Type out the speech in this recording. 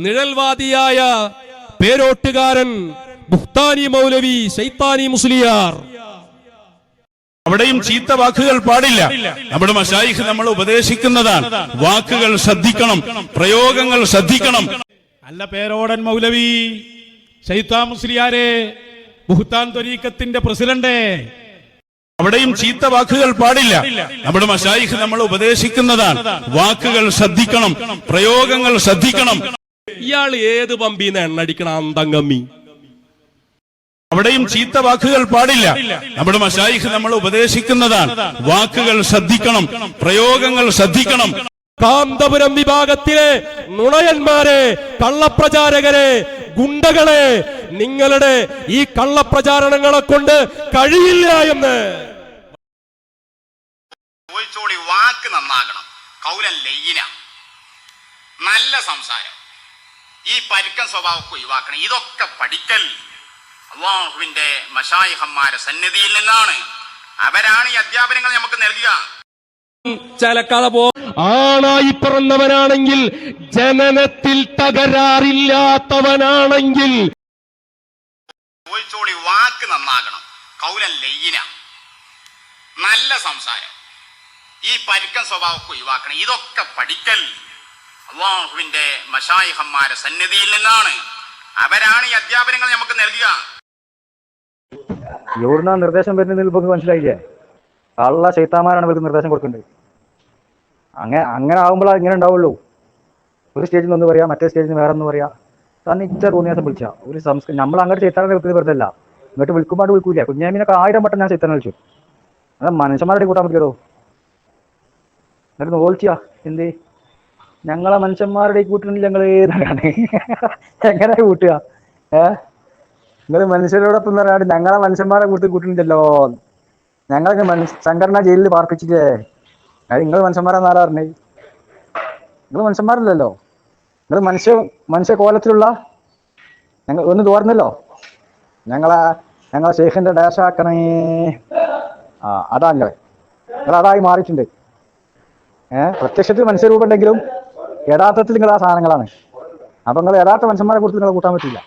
നിഴൽവാദിയായ പേരോട്ടുകാരൻ ബുഖ്താനി മൗലവി ശൈത്താനി മുസ്ലിയാർ. അവിടെയും ചീത്ത വാക്കുകൾ പാടില്ല. നമ്മുടെ മശായിഖ് നമ്മൾ ഉപദേശിക്കുന്നതാണ്. വാക്കുകൾ ശ്രദ്ധിക്കണം, പ്രയോഗങ്ങൾ ശ്രദ്ധിക്കണം. അല്ല പേരോടൻ മൗലവി ശൈത്താൻ മുസ്ലിയാരെ, ബുഖ്താൻ ത്വരീഖത്തിന്റെ പ്രസിഡന്റ്, അവിടെയും ചീത്ത വാക്കുകൾ പാടില്ല. നമ്മുടെ മശായിഖ് നമ്മൾ ഉപദേശിക്കുന്നതാണ്. വാക്കുകൾ ശ്രദ്ധിക്കണം, പ്രയോഗങ്ങൾ ശ്രദ്ധിക്കണം. ഇയാൾ ഏത് പമ്പീന്ന് എണ്ണടിക്കണ അന്തംഗമ്മി? അവിടെയും ചീത്ത വാക്കുകൾ പാടില്ല. നമ്മുടെ മശായിഖ് നമ്മൾ ഉപദേശിക്കുന്നതാണ്. വാക്കുകൾ ശ്രദ്ധിക്കണം, പ്രയോഗങ്ങൾ ശ്രദ്ധിക്കണം. കാന്തപുരം വിഭാഗത്തിലെ നുണയന്മാരെ, കള്ളപ്രചാരകരെ, ഗുണ്ടകളെ, നിങ്ങളുടെ ഈ കള്ളപ്രചാരണങ്ങളെ കൊണ്ട് കഴിയില്ല എന്ന് ചോദിച്ചോളി. വാക്ക് നന്നാകണം, കൗലൻ ലയ്യിന, നല്ല സംസാരം, ഈ പരുക്കൻ സ്വഭാവമൊക്കെ ഒഴിവാക്കണം. ഇതൊക്കെ പഠിക്കൽ അല്ലാഹുവിന്റെ മശായിഖന്മാരെ സന്നിധിയിൽ നിന്നാണ്. അവരാണ് ഈ അധ്യാപനങ്ങൾ നമുക്ക് നൽകുക. ചലക്കഥ ആണായി പിറന്നവനാണെങ്കിൽ, ജനനത്തിൽ തകരാറില്ലാത്തവനാണെങ്കിൽ ചോദിച്ചോളി. വാക്ക് നന്നാകണം, കൗലൻ ലയ്യിന, നല്ല സംസാരം, ഈ പരുക്കൻ സ്വഭാവമൊക്കെ ഒഴിവാക്കണം. ഇതൊക്കെ പഠിക്കൽ അല്ലാഹുവിന്റെ മശായിഖന്മാരെ സന്നിധിയിൽ നിന്നാണ്. അവരാണ് ഈ അധ്യാപനങ്ങൾ നമുക്ക് നൽകുക. ഇവിടുന്ന് നിർദ്ദേശം വരുന്നതിൽ നമുക്ക് മനസ്സിലായില്ലേ? കള്ള ശൈത്താന്മാരാണ് ഇവർക്ക് നിർദ്ദേശം കൊടുക്കേണ്ടത്. അങ്ങനെ ആകുമ്പോഴാണ് ഇങ്ങനെ ഉണ്ടാവുള്ളൂ. ഒരു സ്റ്റേജിൽ നിന്ന് ഒന്ന് പറയാം, മറ്റേ സ്റ്റേജിൽ നിന്ന് വേറെ ഒന്ന് പറയാം. കാരണം ഇച്ച തോന്നിയാസം വിളിച്ചാൽ ഒരു സംസ്കാരം നമ്മൾ അങ്ങോട്ട് ചൈത്താനെ വെക്കുന്നത് വെറുതെ അല്ല. ഇങ്ങോട്ട് വിളിക്കുമ്പോൾ വിളിക്കൂല. കുഞ്ഞാമീനൊക്കെ 1000 വട്ടം ഞാൻ ചൈത്താനെ വിളിച്ചു. അത് മനുഷ്യന്മാരുടെ കൂട്ടാൻ പറ്റിയതോ? എന്നിട്ട് നോളിച്ചാ എന്തേ ഞങ്ങളെ മനുഷ്യന്മാരുടെ കൂട്ടുന്നില്ല ഞങ്ങൾ ഏതാണ് എങ്ങനെ കൂട്ടുക? നിങ്ങൾ മനുഷ്യരോടൊപ്പം പറയാണ്ട് ഞങ്ങളെ മനുഷ്യന്മാരെ കൂട്ടുന്നില്ലല്ലോ. ഞങ്ങളൊക്കെ സംഘടന ജയിലിൽ പാർപ്പിച്ചിട്ടേ. അത് നിങ്ങൾ മനുഷ്യന്മാരാന്ന് ആരാ പറഞ്ഞേ? നിങ്ങൾ മനുഷ്യന്മാരല്ലല്ലോ. നിങ്ങൾ മനുഷ്യ കോലത്തിലുള്ള ഞങ്ങൾ ഒന്ന് തോർന്നല്ലോ. ഞങ്ങളെ ഷെയ്ഖിന്റെ ഡാഷാക്കണേ. അതാണല്ലേ നിങ്ങൾ അതായി മാറിയിട്ടുണ്ട്. പ്രത്യക്ഷത്തിൽ മനുഷ്യരൂപം ഉണ്ടെങ്കിലും യഥാർത്ഥത്തിൽ നിങ്ങൾ ആ സാധനങ്ങളാണ്. അപ്പൊ നിങ്ങൾ യഥാർത്ഥ മനുഷ്യന്മാരെ കുറിച്ച് നിങ്ങൾ കൂട്ടാൻ പറ്റില്ല.